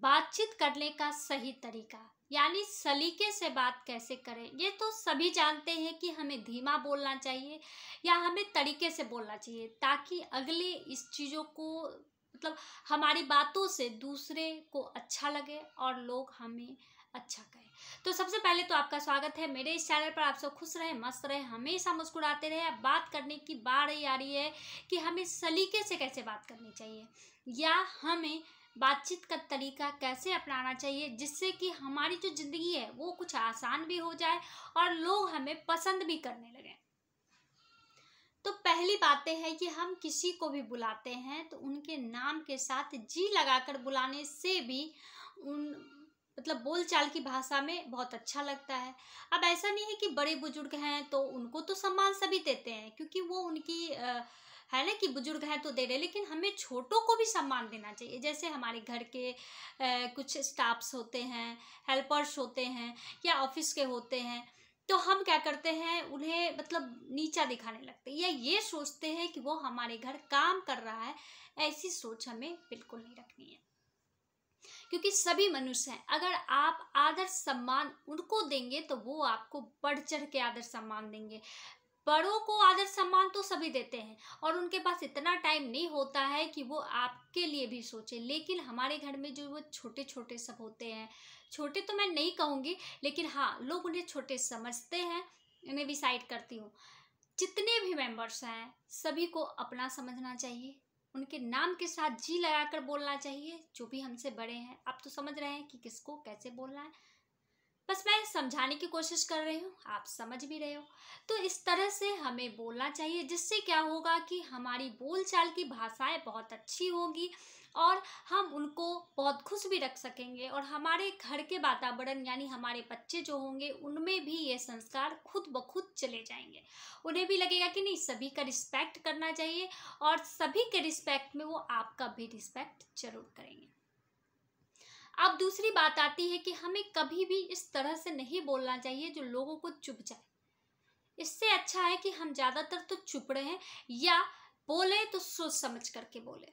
बातचीत करने का सही तरीका यानी सलीके से बात कैसे करें, ये तो सभी जानते हैं कि हमें धीमा बोलना चाहिए या हमें तरीके से बोलना चाहिए ताकि अगले इस चीज़ों को मतलब हमारी बातों से दूसरे को अच्छा लगे और लोग हमें अच्छा कहें। तो सबसे पहले तो आपका स्वागत है मेरे इस चैनल पर। आप सब खुश रहें, मस्त रहें, हमेशा मुस्कुराते रहें। अब बात करने की बारी आ रही है कि हमें सलीके से कैसे बात करनी चाहिए या हमें बातचीत का तरीका कैसे अपनाना चाहिए जिससे कि हमारी जो ज़िंदगी है वो कुछ आसान भी हो जाए और लोग हमें पसंद भी करने लगें। तो पहली बातें है कि हम किसी को भी बुलाते हैं तो उनके नाम के साथ जी लगाकर बुलाने से भी उन मतलब बोलचाल की भाषा में बहुत अच्छा लगता है। अब ऐसा नहीं है कि बड़े बुजुर्ग हैं तो उनको तो सम्मान सभी देते हैं क्योंकि वो उनकी है ना कि बुजुर्ग हैं तो दे रहे, लेकिन हमें छोटों को भी सम्मान देना चाहिए। जैसे हमारे घर के कुछ स्टाफ्स होते हैं, हेल्पर्स होते हैं या ऑफिस के होते हैं, तो हम क्या करते हैं उन्हें मतलब नीचा दिखाने लगते हैं या ये सोचते हैं कि वो हमारे घर काम कर रहा है। ऐसी सोच हमें बिल्कुल नहीं रखनी है क्योंकि सभी मनुष्य हैं। अगर आप आदर सम्मान उनको देंगे तो वो आपको बढ़ चढ़ के आदर सम्मान देंगे। बड़ों को आदर सम्मान तो सभी देते हैं और उनके पास इतना टाइम नहीं होता है कि वो आपके लिए भी सोचे, लेकिन हमारे घर में जो वो छोटे छोटे सब होते हैं, छोटे तो मैं नहीं कहूँगी लेकिन हाँ लोग उन्हें छोटे समझते हैं, उन्हें भी साइड करती हूँ। जितने भी मेंबर्स हैं सभी को अपना समझना चाहिए, उनके नाम के साथ जी लगाकर बोलना चाहिए। जो भी हमसे बड़े हैं आप तो समझ रहे हैं कि किसको कैसे बोलना है, बस मैं समझाने की कोशिश कर रही हूँ, आप समझ भी रहे हो। तो इस तरह से हमें बोलना चाहिए जिससे क्या होगा कि हमारी बोलचाल की भाषाएं बहुत अच्छी होगी और हम उनको बहुत खुश भी रख सकेंगे और हमारे घर के वातावरण यानी हमारे बच्चे जो होंगे उनमें भी ये संस्कार खुद ब खुद चले जाएंगे। उन्हें भी लगेगा कि नहीं सभी का रिस्पेक्ट करना चाहिए और सभी के रिस्पेक्ट में वो आपका भी रिस्पेक्ट जरूर करेंगे। अब दूसरी बात आती है कि हमें कभी भी इस तरह से नहीं बोलना चाहिए जो लोगों को चुभ जाए। इससे अच्छा है कि हम ज़्यादातर तो चुप रहें या बोले तो सोच समझ करके बोले।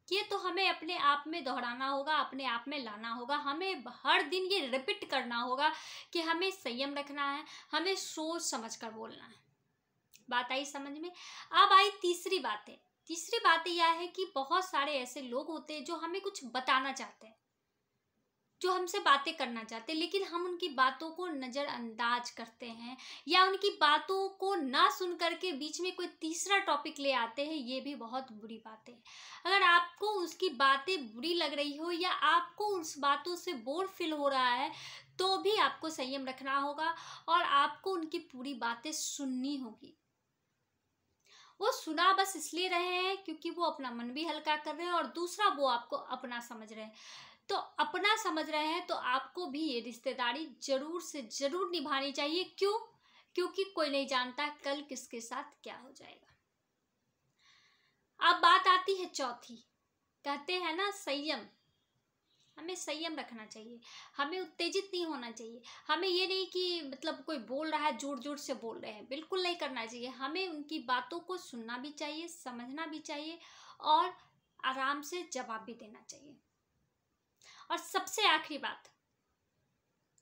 ये तो हमें अपने आप में दोहराना होगा, अपने आप में लाना होगा। हमें हर दिन ये रिपीट करना होगा कि हमें संयम रखना है, हमें सोच समझ कर बोलना है। बात आई समझ में? अब आई तीसरी बातें। तीसरी बातें यह है कि बहुत सारे ऐसे लोग होते हैं जो हमें कुछ बताना चाहते हैं, जो हमसे बातें करना चाहते हैं, लेकिन हम उनकी बातों को नज़रअंदाज करते हैं या उनकी बातों को ना सुन करके बीच में कोई तीसरा टॉपिक ले आते हैं। ये भी बहुत बुरी बात है। अगर आपको उसकी बातें बुरी लग रही हो या आपको उस बातों से बोर फील हो रहा है तो भी आपको संयम रखना होगा और आपको उनकी पूरी बातें सुननी होगी। वो सुना बस इसलिए रहे हैं क्योंकि वो अपना मन भी हल्का कर रहे हैं और दूसरा वो आपको अपना समझ रहे हैं। तो अपना समझ रहे हैं तो आपको भी ये रिश्तेदारी जरूर से जरूर निभानी चाहिए। क्यों? क्योंकि कोई नहीं जानता कल किसके साथ क्या हो जाएगा। अब बात आती है चौथी, कहते हैं ना संयम। हमें संयम रखना चाहिए, हमें उत्तेजित नहीं होना चाहिए। हमें ये नहीं कि मतलब कोई बोल रहा है जोर जोर से बोल रहे हैं, बिल्कुल नहीं करना चाहिए। हमें उनकी बातों को सुनना भी चाहिए, समझना भी चाहिए और आराम से जवाब भी देना चाहिए। और सबसे आखिरी बात,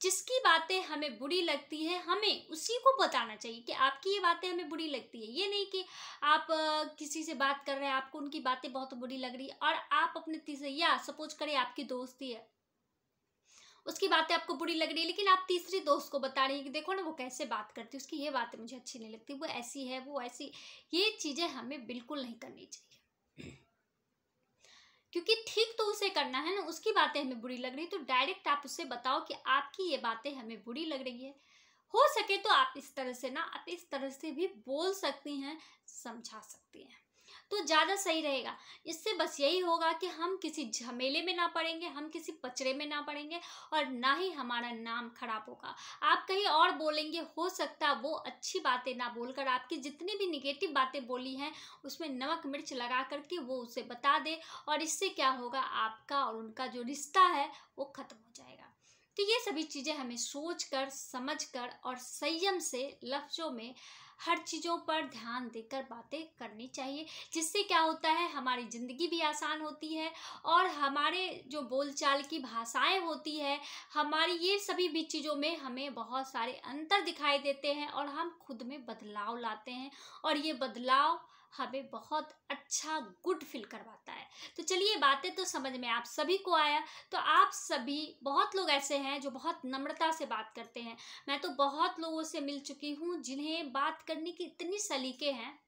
जिसकी बातें हमें बुरी लगती है हमें उसी को बताना चाहिए कि आपकी ये बातें हमें बुरी लगती है। ये नहीं कि आप किसी से बात कर रहे हैं, आपको उनकी बातें बहुत बुरी लग रही है और आप अपने तीसरे या सपोज करें आपकी दोस्ती है, उसकी बातें आपको बुरी लग रही है लेकिन आप तीसरी दोस्त को बता रही है कि देखो ना वो कैसे बात करती है, उसकी ये बातें मुझे अच्छी नहीं लगती, वो ऐसी है वो ऐसी। ये चीज़ें हमें बिल्कुल नहीं करनी चाहिए क्योंकि ठीक तो उसे करना है ना। उसकी बातें हमें बुरी लग रही तो डायरेक्ट आप उससे बताओ कि आपकी ये बातें हमें बुरी लग रही है। हो सके तो आप इस तरह से ना, आप इस तरह से भी बोल सकती हैं, समझा सकती हैं तो ज़्यादा सही रहेगा। इससे बस यही होगा कि हम किसी झमेले में ना पड़ेंगे, हम किसी पचड़े में ना पड़ेंगे और ना ही हमारा नाम खराब होगा। आप कहीं और बोलेंगे, हो सकता है वो अच्छी बातें ना बोलकर आपकी जितनी भी निगेटिव बातें बोली हैं उसमें नमक मिर्च लगा करके वो उसे बता दे और इससे क्या होगा, आपका और उनका जो रिश्ता है वो खत्म हो जाएगा। तो ये सभी चीज़ें हमें सोच कर, समझ कर और संयम से लफ्ज़ों में हर चीज़ों पर ध्यान देकर बातें करनी चाहिए, जिससे क्या होता है हमारी ज़िंदगी भी आसान होती है और हमारे जो बोलचाल की भाषाएं होती है, हमारी ये सभी भी चीज़ों में हमें बहुत सारे अंतर दिखाई देते हैं और हम खुद में बदलाव लाते हैं और ये बदलाव हमें बहुत अच्छा गुड फील करवाता है। तो चलिए, बातें तो समझ में आप सभी को आया। तो आप सभी, बहुत लोग ऐसे हैं जो बहुत नम्रता से बात करते हैं। मैं तो बहुत लोगों से मिल चुकी हूँ जिन्हें बात करने की इतनी सलीके हैं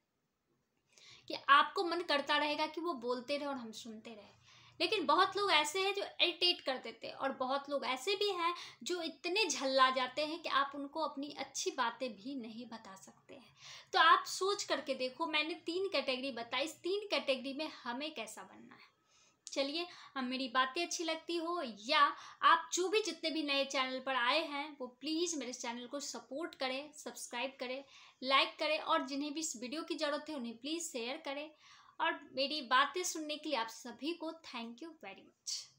कि आपको मन करता रहेगा कि वो बोलते रहे और हम सुनते रहे। लेकिन बहुत लोग ऐसे हैं जो इरिटेट कर देते हैं और बहुत लोग ऐसे भी हैं जो इतने झल्ला जाते हैं कि आप उनको अपनी अच्छी बातें भी नहीं बता सकते हैं। तो आप सोच करके देखो, मैंने 3 कैटेगरी बताई, इस 3 कैटेगरी में हमें कैसा बनना है। चलिए, हम मेरी बातें अच्छी लगती हो या आप जो भी जितने भी नए चैनल पर आए हैं वो प्लीज़ मेरे चैनल को सपोर्ट करें, सब्सक्राइब करें, लाइक करें और जिन्हें भी इस वीडियो की ज़रूरत है उन्हें प्लीज़ शेयर करें। और मेरी बातें सुनने के लिए आप सभी को थैंक यू वेरी मच।